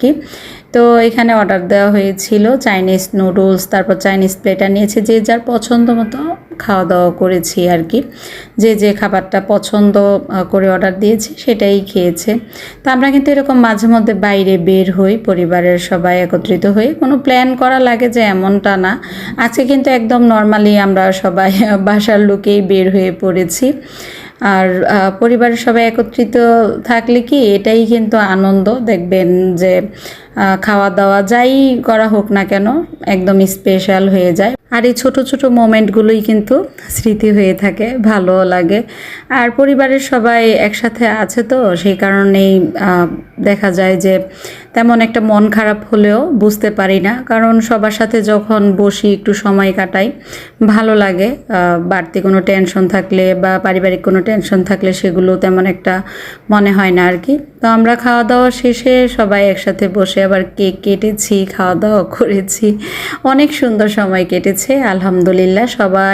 কি। তো এখানে অর্ডার দেওয়া হয়েছিল চাইনিজ নুডলস, তারপর চাইনিজ প্লেটার নিয়েছে, যে যার পছন্দ মতো খাওয়া দাওয়া করেছি আর কি। যে যে খাবারটা পছন্দ করে অর্ডার দিয়েছে সেটাই খেয়েছে। তো আমরা কিন্তু এরকম মাঝে মধ্যে বাইরে বের হই পরিবারের সবাই একত্রিত হয়ে, কোনো প্ল্যান করা লাগে যে এমনটা না। আজকে কিন্তু একদম নর্মালি আমরা সবাই বাসার লোকেই বের হয়ে পড়েছি। আর পরিবারের সবাই একত্রিত থাকলে কি এটাই কিন্তু আনন্দ। দেখবেন যে খাওয়া দাওয়া যাই করা হোক না কেন একদম স্পেশাল হয়ে যায়। আর এই ছোট ছোট মোমেন্টগুলোই কিন্তু স্মৃতি হয়ে থাকে, ভালো লাগে। আর পরিবারের সবাই একসাথে আছে তো সেই কারণেই দেখা যায় যে তেমন একটা মন খারাপ হলেও বুঝতে পারি না, কারণ সবার সাথে যখন বসি একটু সময় কাটাই ভালো লাগে। বাড়তি কোনো টেনশন থাকলে বা পারিবারিক কোনো টেনশন থাকলে সেগুলো তেমন একটা মনে হয় না আর কি। তো আমরা খাওয়া দাওয়া শেষে সবাই একসাথে বসে আবার কেক কেটেছি, খাওয়া দাওয়া করেছি, অনেক সুন্দর সময় কেটেছে আলহামদুলিল্লাহ। সবাই